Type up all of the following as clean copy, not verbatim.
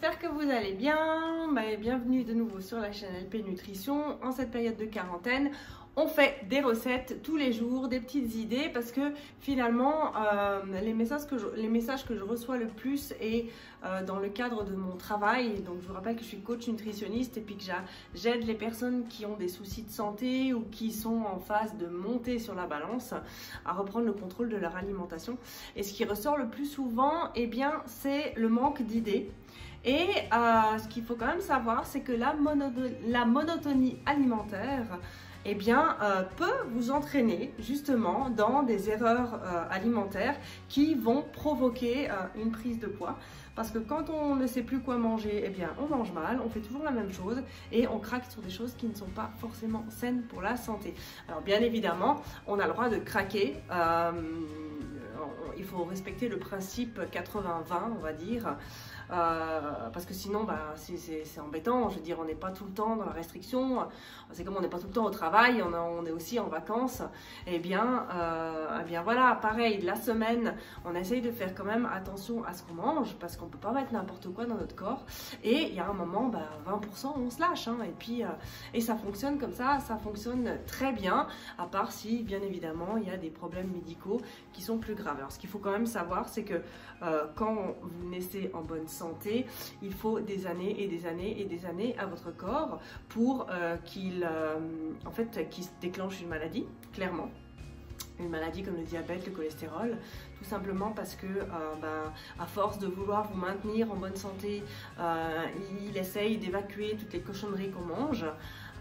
j'espère que vous allez bien. Bienvenue de nouveau sur la chaîne LP Nutrition. En cette période de quarantaine, on fait des recettes tous les jours, des petites idées, parce que finalement, les messages que je reçois le plus est dans le cadre de mon travail. Donc je vous rappelle que je suis coach nutritionniste et puis que j'aide les personnes qui ont des soucis de santé ou qui sont en phase de monter sur la balance à reprendre le contrôle de leur alimentation. Et ce qui ressort le plus souvent, eh bien, c'est le manque d'idées. Et ce qu'il faut quand même savoir, c'est que la monotonie alimentaire eh bien, peut vous entraîner justement dans des erreurs alimentaires qui vont provoquer une prise de poids. Parce que quand on ne sait plus quoi manger, eh bien, on mange mal, on fait toujours la même chose et on craque sur des choses qui ne sont pas forcément saines pour la santé. Alors bien évidemment, on a le droit de craquer. Il faut respecter le principe 80-20, on va dire. Parce que sinon c'est embêtant, je veux dire, on n'est pas tout le temps dans la restriction, c'est comme on n'est pas tout le temps au travail, on est aussi en vacances, et bien voilà, pareil, la semaine, on essaye de faire quand même attention à ce qu'on mange, parce qu'on ne peut pas mettre n'importe quoi dans notre corps, et il y a un moment, 20% on se lâche, hein, et ça fonctionne comme ça fonctionne très bien, à part si, bien évidemment, il y a des problèmes médicaux qui sont plus graves. Alors ce qu'il faut quand même savoir, c'est que quand vous naissez en bonne santé, il faut des années et des années et des années à votre corps pour qu'il se déclenche une maladie, clairement. Une maladie comme le diabète, le cholestérol, tout simplement parce que à force de vouloir vous maintenir en bonne santé, il essaye d'évacuer toutes les cochonneries qu'on mange,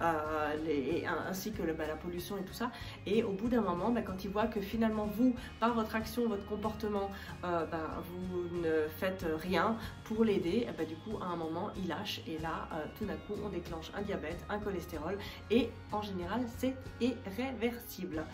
ainsi que la pollution et tout ça, et au bout d'un moment, quand il voit que finalement vous, par votre action, votre comportement, vous ne faites rien pour l'aider, du coup à un moment il lâche, et là tout d'un coup on déclenche un diabète, un cholestérol, et en général c'est irréversible.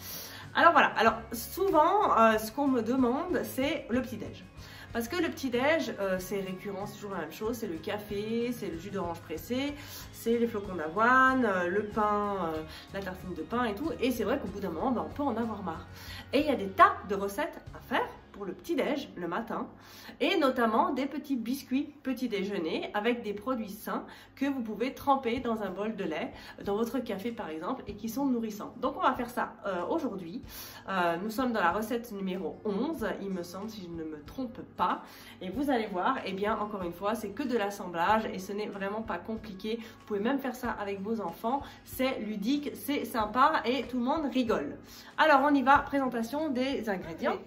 Alors voilà, alors souvent ce qu'on me demande, c'est le petit-déj. Parce que le petit-déj, c'est récurrent, c'est toujours la même chose, c'est le café, c'est le jus d'orange pressé, c'est les flocons d'avoine, le pain, la tartine de pain et tout. Et c'est vrai qu'au bout d'un moment, on peut en avoir marre. Et il y a des tas de recettes à faire pour le petit-déj, le matin, et notamment des petits biscuits petit déjeuner avec des produits sains que vous pouvez tremper dans un bol de lait, dans votre café par exemple, et qui sont nourrissants. Donc on va faire ça aujourd'hui. Nous sommes dans la recette numéro 11, il me semble, si je ne me trompe pas, et vous allez voir, eh bien encore une fois, c'est que de l'assemblage et ce n'est vraiment pas compliqué. Vous pouvez même faire ça avec vos enfants, c'est ludique, c'est sympa et tout le monde rigole. Alors on y va, présentation des ingrédients.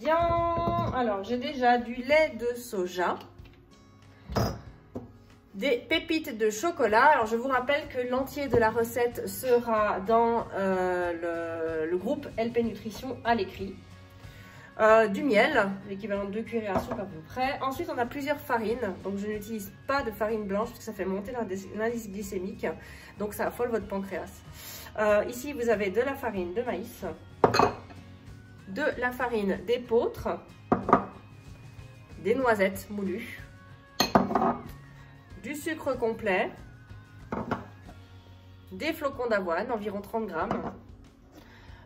Alors, j'ai déjà du lait de soja, des pépites de chocolat. Alors, je vous rappelle que l'entier de la recette sera dans le groupe LP Nutrition à l'écrit. Du miel, l'équivalent de 2 cuillères à soupe à peu près. Ensuite, on a plusieurs farines. Donc, je n'utilise pas de farine blanche parce que ça fait monter l'indice glycémique. Donc, ça affole votre pancréas. Ici, vous avez de la farine de maïs, de la farine d'épeautre, des noisettes moulues, du sucre complet, des flocons d'avoine, environ 30 grammes.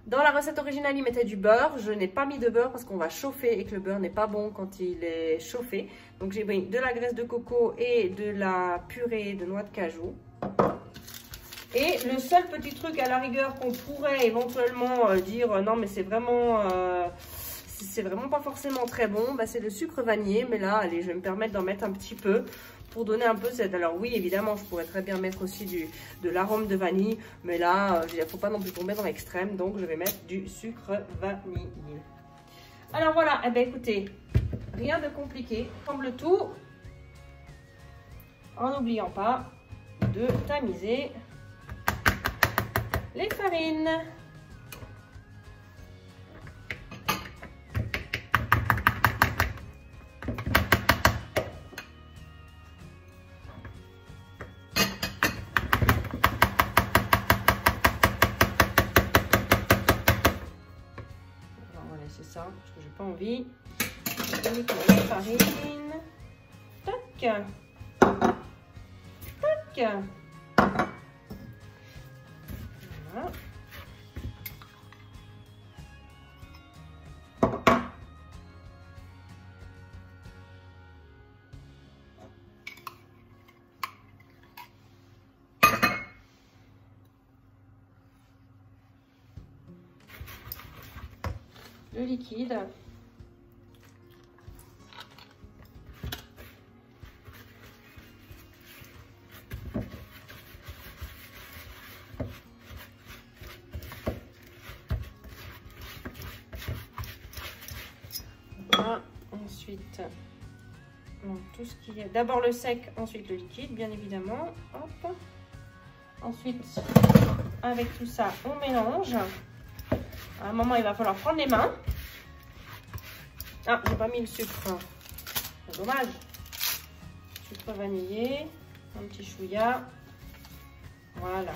Dans la recette originale, il mettait du beurre. Je n'ai pas mis de beurre parce qu'on va chauffer et que le beurre n'est pas bon quand il est chauffé. Donc j'ai mis de la graisse de coco et de la purée de noix de cajou. Et le seul petit truc à la rigueur qu'on pourrait éventuellement dire non mais c'est vraiment pas forcément très bon, c'est le sucre vanillé. Mais là, allez, je vais me permettre d'en mettre un petit peu pour donner un peu cette... Alors oui, évidemment, je pourrais très bien mettre aussi de l'arôme de vanille, mais là, il ne faut pas non plus tomber dans l'extrême, donc je vais mettre du sucre vanillé. Alors voilà, écoutez, rien de compliqué. Comme le tout, en n'oubliant pas de tamiser les farines. C'est ça, parce que j'ai pas envie de mettre la farine. Tac, tac. Voilà. le liquide. Voilà. Ensuite, donc, tout ce qui est d'abord le sec, ensuite le liquide, bien évidemment. Hop. Ensuite, avec tout ça, on mélange. À un moment, il va falloir prendre les mains. Ah, j'ai pas mis le sucre. C'est dommage. Sucre vanillé, un petit chouïa. Voilà.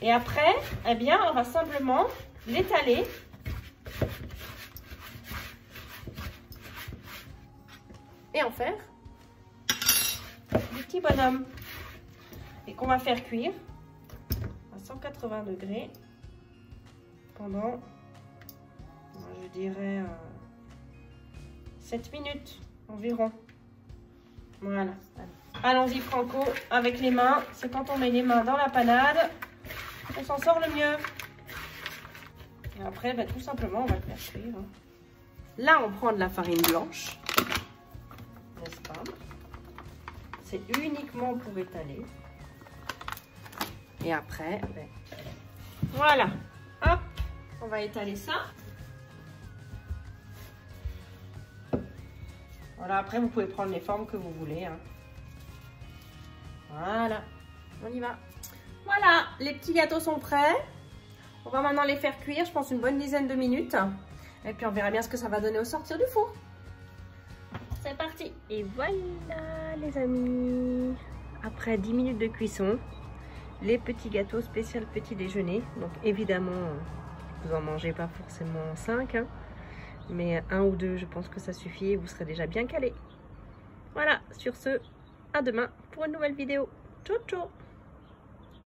Et après, eh bien, on va simplement l'étaler. Et en faire des petits bonhommes. Et qu'on va faire cuire à 180 degrés pendant, je dirais, 7 minutes environ. Voilà. Allons-y franco, avec les mains. C'est quand on met les mains dans la panade qu'on s'en sort le mieux. Et après, ben, tout simplement, on va le faire cuire. Là, on prend de la farine blanche. N'est-ce pas? C'est uniquement pour étaler. Et après, ben, voilà. Hop, on va étaler ça. Voilà, après, vous pouvez prendre les formes que vous voulez. Hein. Voilà, on y va. Voilà, les petits gâteaux sont prêts. On va maintenant les faire cuire, je pense une bonne dizaine de minutes. Et puis on verra bien ce que ça va donner au sortir du four. C'est parti. Et voilà les amis. Après 10 minutes de cuisson, les petits gâteaux spécial petit déjeuner. Donc évidemment, vous en mangez pas forcément 5. Hein, mais 1 ou 2, je pense que ça suffit et vous serez déjà bien calé. Voilà, sur ce, à demain pour une nouvelle vidéo. Ciao, ciao!